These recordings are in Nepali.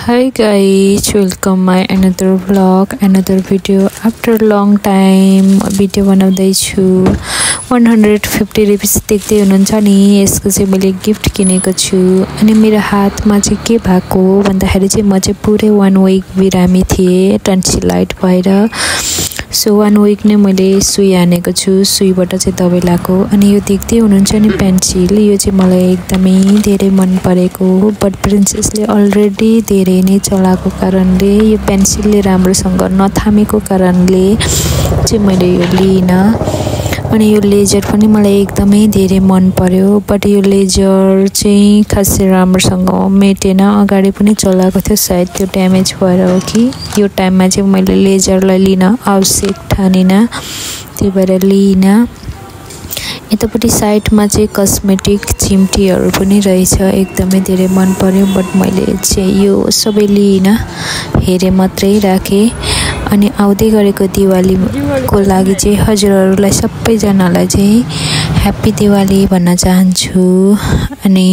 Hi guys, welcome my another vlog, another video. After long time video बनाउँदैछु 150 रुपैयाँ देख्दै हुनुहुन्छ नि। यसको चाहिँ मैले गिफ्ट किनेको छु अनि मेरो हातमा चाहिँ के भएको भन्दाखेरि चाहिँ म चाहिँ पुरै 1 वीक बिरामी थिए टन्सिलाइट भएर। सो 1 वीक नै मैले सुई हानेको छु, सुईबाट चाहिँ दबाई लाएको। अनि यो देख्दै हुनुहुन्छ नि पेन्सिल, यो चाहिँ मलाई एकदमै धेरै मन परेको। बट प्रिन्सेसले अलरेडी धेरै नै चलाएको कारणले यो पेन्सिलले राम्रोसँग नथामेको कारणले चाहिँ मैले यो लिइनँ। अनि यो लेजर पनि मलाई एकदमै धेरै मन पर्यो, बट यो लेजर चाहिँ खासै राम्रोसँग मेटेन। अगाडि पनि चलाएको थियो, सायद त्यो ड्यामेज भएर हो कि। यो टाइममा चाहिँ मैले लेजरलाई लिन आवश्यक ठानिनँ, त्यही भएर लिइनँ। यतापट्टि साइडमा चाहिँ कस्मेटिक चिम्टीहरू पनि रहेछ, एकदमै धेरै मन पर्यो। बट मैले चाहिँ यो सबै लिइनँ, हेरे मात्रै राखेँ। अनि आउँदै गरेको दिवालीको लागि चाहिँ हजुरहरूलाई सबैजनालाई चाहिँ ह्याप्पी दिवाली भन्न चाहन्छु। अनि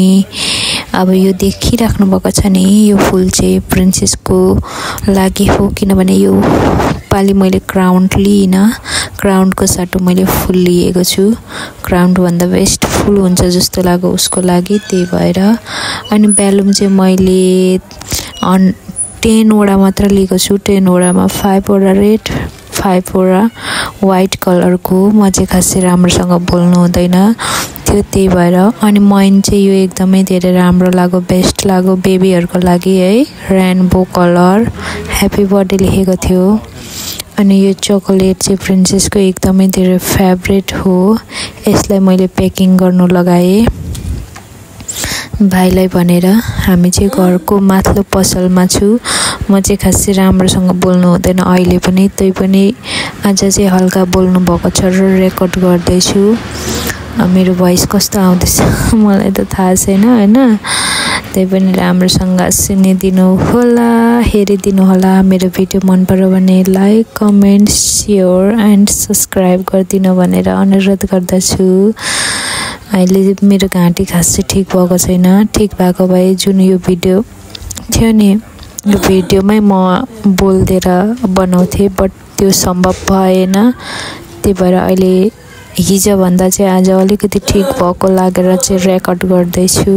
अब यो देखिराख्नु भएको छ नि, यो फुल चाहिँ प्रिन्सेसको लागि हो, किनभने यो पालि मैले क्राउन लिइनँ, क्राउनको साटो मैले फुल लिएको छु। क्राउन भन्दा बेस्ट फुल हुन्छ जस्तो लाग्यो उसको लागि, त्यही भएर। अनि बेलुन चाहिँ मैले 10 वटा मात्र लिएको छु। 10 वटामा 5 वटा रेड, 5 वटा वाइट कलरको। म चाहिँ खासै राम्रोसँग बोल्नु हुँदैन थियो, त्यही भएर। अनि मैन चाहिँ यो एकदमै धेरै राम्रो लाग्यो, बेस्ट लाग्यो बेबीहरूको लागि है। रेनबो कलर ह्याप्पी बर्थडे लेखेको थियो। अनि यो चकोलेट चाहिँ प्रिन्सेसको एकदमै धेरै फेभरेट हो। यसलाई मैले प्याकिङ गर्नु लगाएँ भाइलाई भनेर। हामी चाहिँ घरको माथिल्लो पसलमा छु। म चाहिँ खासै राम्रोसँग बोल्नु हुँदैन अहिले पनि, त्यही पनि आज चाहिँ हल्का बोल्नु भएको छ र रेकर्ड गर्दैछु। मेरो भोइस कस्तो आउँदैछ मलाई त थाहा छैन होइन, त्यही पनि राम्रोसँग सुनिदिनु होला, हेरिदिनु होला। मेरो भिडियो मन पर्यो भने like, comment, share and subscribe गरिदिनु भनेर अनुरोध गर्दछु। अहिले मेरो घाँटी खासै ठिक भएको छैन, ठिक भएको भए जुन यो भिडियो थियो नि, यो भिडियोमै म बोल्देर बनाउँथेँ, बट त्यो सम्भव भएन। त्यही भएर अहिले हिजोभन्दा चाहिँ आज अलिकति ठिक भएको लागेर चाहिँ रेकर्ड गर्दैछु।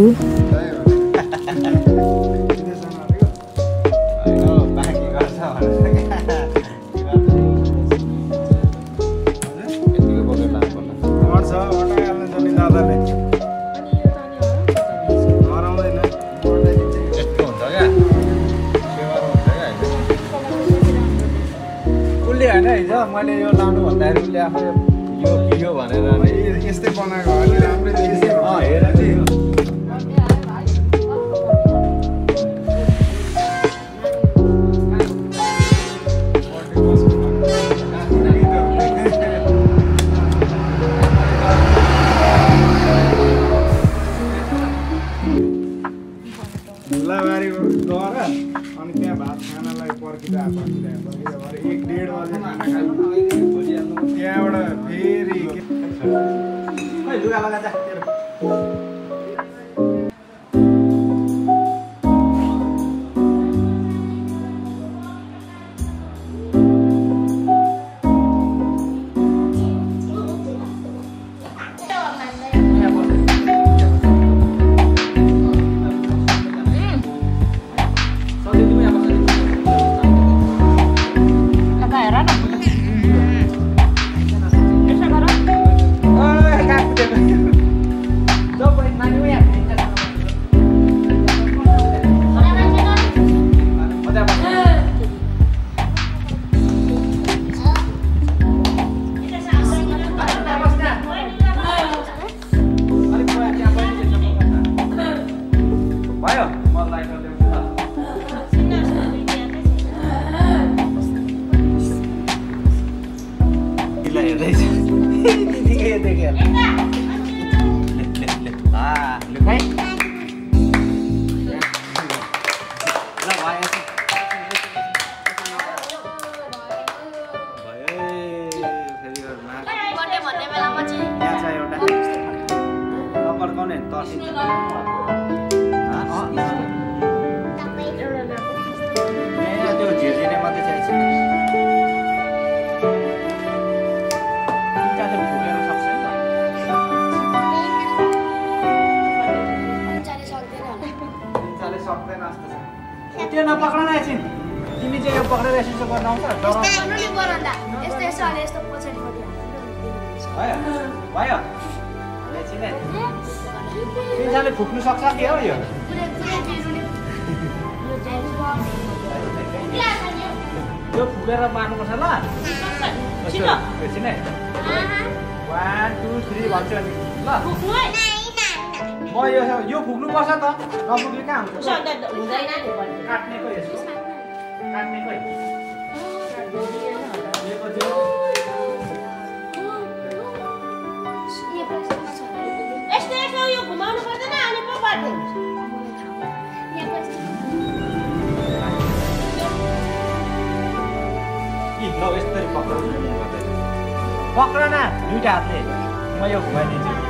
हिजो मैले यो लाउनु भन्दाखेरि उसले आफै यो भनेर यस्तै बनाएको हो नि, राम्रै हेर नि। झुलाबारी गएर अनि त्यहाँ भात खानालाई पर्खिरहेको 1-1.5 बजे खाना खानु, त्यहाँबाट फेरि लुगा लगा जा। त्यो नपक्राउन एकछिन तिमी चाहिँ यो पक्रेर यसो गर्न आउँछ भयो एकछिन तिमीले फुक्नु सक्छ के हो यो यो फुकेर मार्नुपर्छ ल एकछिन है 1 2 3 भन्छ नि ल म यो फुक्नुपर्छ त नफुक्ने कहाँ हुन्छ काट्ने खोइ यसो काट्ने खोइ यस्तो यो घुमाउनु पर्दैन अनि पो पर्दैन ल यसरी पक्र न दुईटा हातले म यो घुमाइदिन्छु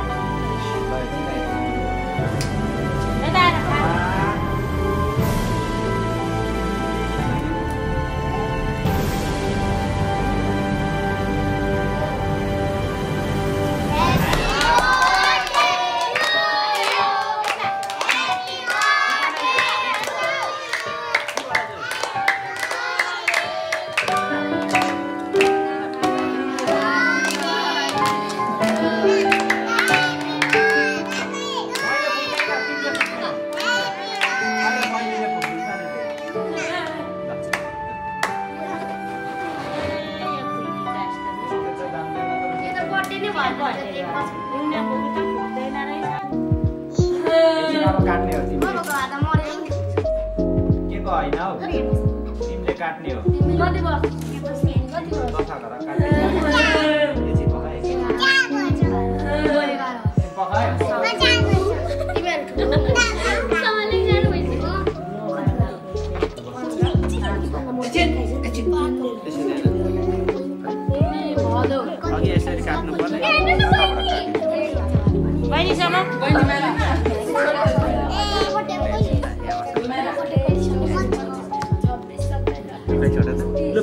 काट्ने हो के को होइन हौ तिमीले काट्ने हो अघि यसरी काट्नु पर्ने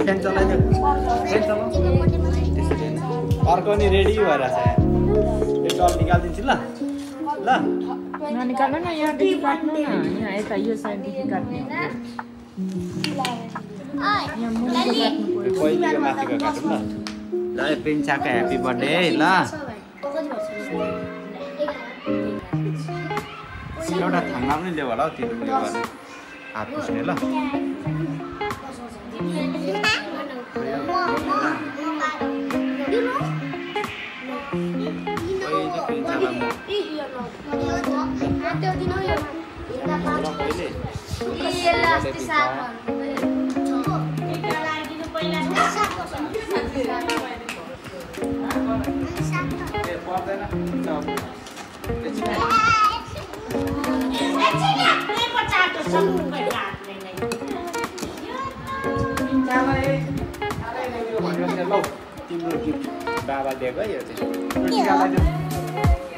फ्यान चलाइदियो अर्को नि रेडी भएर छ यो टल निकालिदिन्छु ल ल निकाल्नु न यहाँदेखि काट्नु न यहाँ यता यो साइडदेखि काट्ने पहिलेको माथिको काटौँ ल प्रिन्साको ह्याप्पी बर्थडे है ल एउटा थाङ्ना पनि ल्याऊ होला हौ त्यो उयो गर्ने हात पुस्ने ल तिम्रो गिफ्ट बाबा दिएको है यो चाहिँ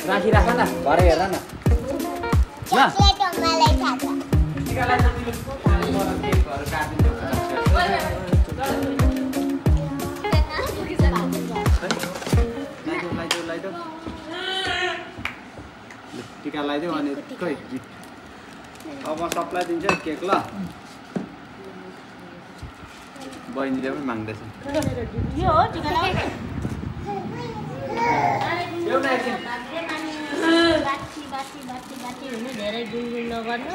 राखिराख न भरे हेर न टिका लगाइदेऊ अनि खै गिफ्ट अब म सबलाई दिन्छु केक ल बहिनीले पनि माग्दैछ यो हो टिका बाटी हुनु धेरै गुनगुन नगर्नु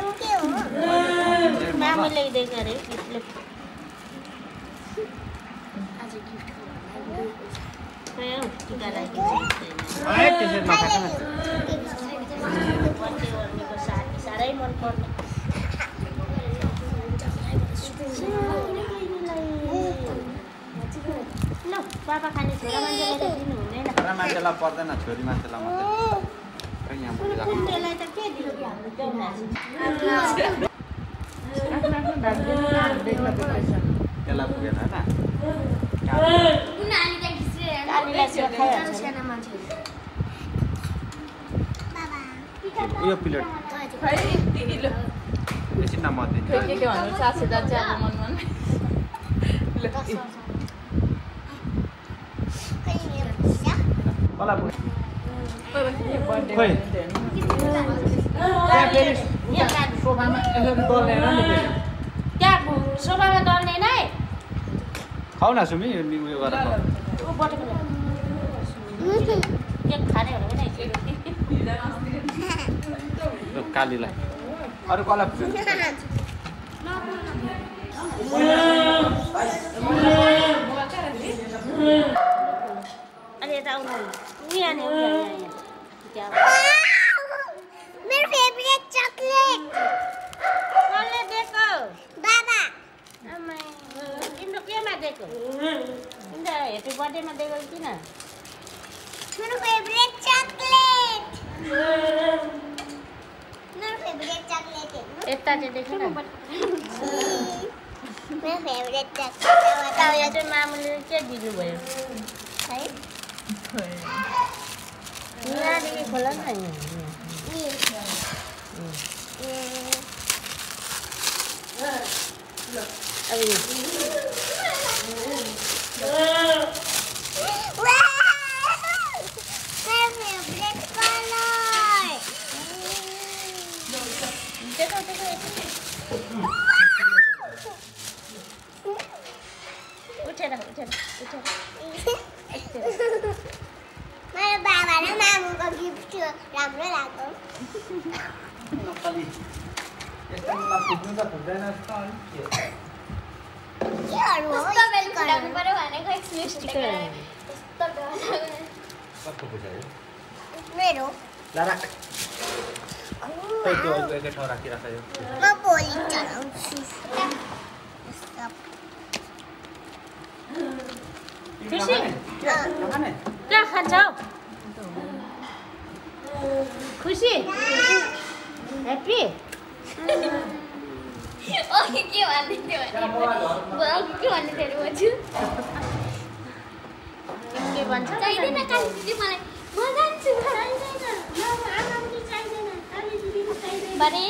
मामा ल्याइदिएको अरे गिफ्टले टिका लगाइदिएको साह्रै मन पर्ने ल पापा खाने छोरा मान्छेलाई त दिनु हुँदैन छोरा मान्छेलाई पर्दैन छोरी मान्छेलाई मात्रै खै यहाँ बोलिरहेको त्यसलाई त के दिनु कि हाम्रो त्यसलाई पुगेन होइन उयो प्लेट एकछिन म दिन्छु खोइ सोफामा यसरी दलेर नि सोफामा डल्ने नै खाऊ न सुमी उयो गरेर खाऊ। केक खाने भनेको नै ल कालीलाई अरू कसलाई अनि यता आउनु यहाँ मेरो फेभरेट चकलेट कसले दिएको बाबा तिम्रो केमा दिएको तिम्रो हेप्पी बर्थडेमा दिएको किन मेरो फेभरेट चकलेट यता चाहिँ देखेन मेरो फेभरेट चकलेट यहाँ चाहिँ मामुले के दिनुभयो है यहाँदेखि खोला न उठेर मेरो बाबा र मामुको गिफ्ट थियो राम्रो लाग्यो नक्कली यस्तोमा फुट्नु त फुट्दैन जस्तो अनि के केहरू हो कस्तो बुझायो मेरो ला राख खै त्यो एकै ठाउँ राखिराख यो म भोलि चलाउँछु खुसी नखाने कहाँ खान्छौ खुसी ह्याप्पी के भन्दै थियो के भन्छ चाहिँदैन काली दिदी मलाई म जान्छु भने